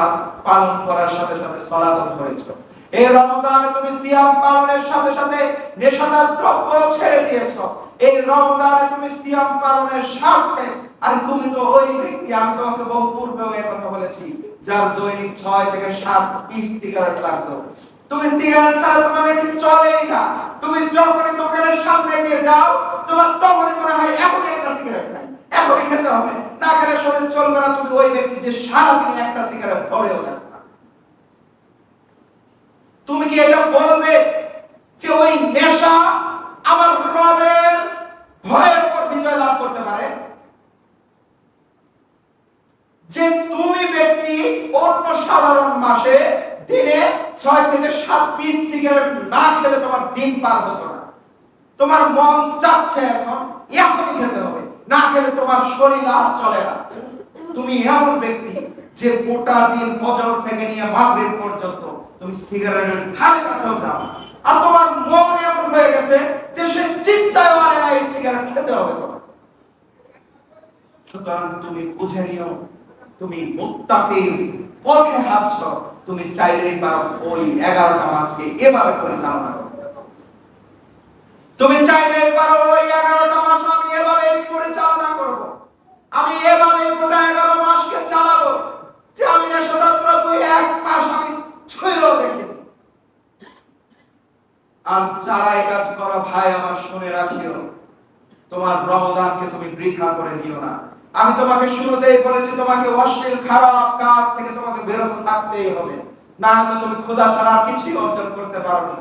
পালন করার সাথে সাথে সালাত ধরেছো, এই রমজানে তুমি সিয়াম পালনের সাথে সাথে নেশাদার দ্রব্য ছেড়ে দিয়েছো, এই রমজানে তুমি সিয়াম পালনের স্বার্থে, আর তুমি তো ওই ব্যক্তি, আমি তোমাকে বহু পূর্বেও এই কথা বলেছি, যার দৈনিক 6 থেকে 7 পিস সিগারেট লাগতো। তুমি সিগারেট ছাড়া তোমার নাকি চলেই না। তুমি যখনই দোকানের সামনে দিয়ে যাও তোমার তখনই মনে হয় এখনই একটা সিগারেট খাই, এখনই খেতে হবে, না খেলে শরীর চলবে না। তুমি ওই ব্যক্তি যে সারাদিন একটা সিগারেট ধরেও দেখো না। তুমি কি এটা বলবে যে ওই নেশা আমার রবের ভয়ের উপর বিজয় লাভ করতে পারে? যে তুমি ব্যক্তি অন্য সাধারণ মাসে দিনে 6 থেকে 7 পিস সিগারেট না খেলে তোমার দিন পার হতো না, তোমার মন চাচ্ছে এখনই খেতে হবে, না খেলে তোমার শরীর আর চলে না। তুমি এমন ব্যক্তি যে গোটা দিন ফজর থেকে নিয়ে মাগরিব পর্যন্ত তুমি সিগারেটের ধারে কাছেও যাও না, আর তোমার মন এমন হয়ে গেছে যে সে চিন্তায় মানে না এই সিগারেট খেতে হবে তোমার। সুতরাং তুমি বুঝে নিও, তুমি মুত্তাকির পথে হাঁটছ, তুমি চাইলেই পারো ওই 11টা মাসকে এভাবে পরিচালনা করতে। তুমি চাইলেই পারো ওই 11টা মাস আমি এভাবেই পরিচালনা করব, আমি এভাবেই গোটা 11 মাসকে চালাবো, যে আমি নেশাদার দ্রব্য 1 মাস আমি ছুঁয়েও দেখিনি। আর যারা এই কাজ করো ভাই আমার শুনে রাখিও, তোমার রমজানকে তুমি বৃথা করে দিও না। আমি তোমাকে শুরুতেই বলেছি তোমাকে অশ্লীল খারাপ কাজ থেকে তোমাকে বিরত থাকতেই হবে, না তো তুমি খোদা ছাড়া আর কিছুই অর্জন করতে পারো না।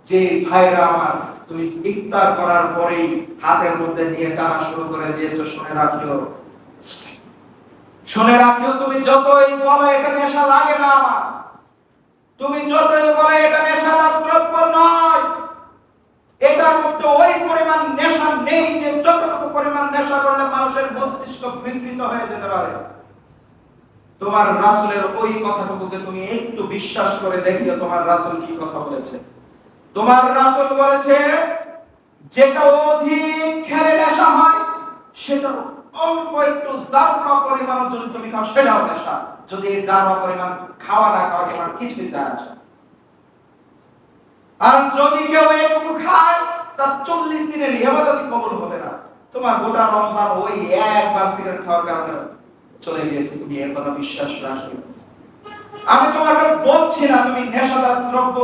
যে ভাইরা আমার তুমি ইফতার করার পরেই হাতের মধ্যে নিয়ে টানা শুরু করে দিয়েছো, শুনে রাখিও, শুনে রাখিও, তুমি যতই বলো এটা নেশা লাগে না আমার, তুমি যতই বলো এটা নেশাদার দ্রব্য নয়, এটার মধ্যে ওই পরিমাণ নেশা নেই যে যতটুকু পরিমাণ নেশা করলে মানুষের মস্তিষ্ক বিকৃত হয়ে যেতে পারে। তোমার রাসূলের ওই কথাটুকুকে তুমি একটু বিশ্বাস করে দেখিও, তোমার রাসূল কি কথা বলেছে। তোমার রাসূল বলেছে যেটা অধিক খেলে নেশা হয় সেটা অল্প একটু জাররা পরিমাণ যদি তুমি খাও সেটাও নেশা, যদি এই জাররা পরিমাণ খাওয়া না খাওয়া তোমার কিছুই যায় আসে। আর যদি কেউ এটুকু খায় তার 40 দিনের ইবাদত কবুল হবে না। তোমার গোটা রমজান ওই একবার সিগারেট খাওয়ার কারণে চলে গিয়েছে, তুমি এই কথা বিশ্বাস রাখিও। আমি তোমাকে বলছি না তুমি নেশাদার দ্রব্য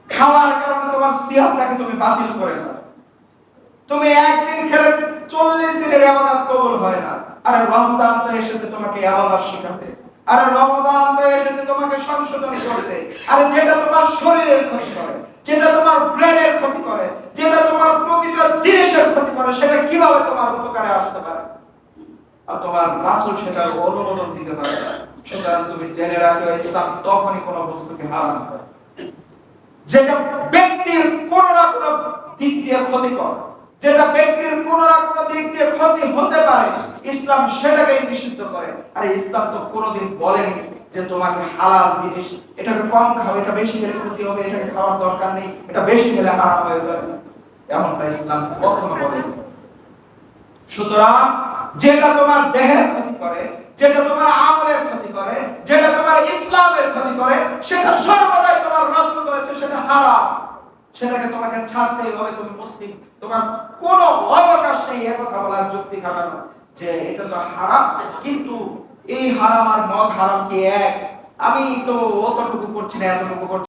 খাওয়ার কারণে তোমার সিয়ামটাকে তুমি বাতিল করে দাও। তুমি একদিন খেলে 40 দিনের ইবাদত কবুল হয় না। আরে রমজান তো এসেছে তোমাকে ইবাদত শেখাতে, আরে রমজান তো এসেছে তোমাকে সংশোধন করতে। আরে যেটা তোমার শরীরের ক্ষতি করে, যেটা তোমার ব্রেনের ক্ষতি করে, যেটা তোমার প্রতিটা জিনিসের ক্ষতি করে, সেটা কিভাবে তোমার উপকারে আসতে পারে? আর তোমার রাসূল সেটার অনুমোদন দিতে পারে না। সুতরাং তুমি জেনে রাখো ইসলাম তখনই কোনো বস্তুকে হারাম করে যেটা ব্যক্তির কোনো না কোনো দিক দিয়ে ক্ষতিকর, যেটা ব্যক্তির কোনো না কোনো দিক দিয়ে ক্ষতি হতে পারে, ইসলাম সেটাকে নিষিদ্ধ করে। আর ইসলাম তো কোনোদিন বলেনি যে তোমাকে হালাল জিনিস এটাকে কম খাও, এটা বেশি খেলে ক্ষতি হবে, এটাকে খাওয়ার দরকার নেই, এটা বেশি খেলে হারাম হয়ে যাবে, এমনটা ইসলাম কখনো বলেনি। সুতরাং যেটা তোমার দেহের ক্ষতি করে, যেটা তোমার আমলের ক্ষতি করে, যেটা তোমার ইসলামের ক্ষতি করে, সেটা সর্বদাই তোমার রাসূল বলেছে সেটা হারাম, সেটাকে তোমাকে ছাড়তেই হবে। তুমি মুসলিম, তোমার কোনো অবকাশ নেই একথা বলার যুক্তি খাটানো যে এটা তো হারাম, কিন্তু এই হারাম আর মদ হারাম কি এক? আমি তো অতটুকু করছি না, এতটুকু করছি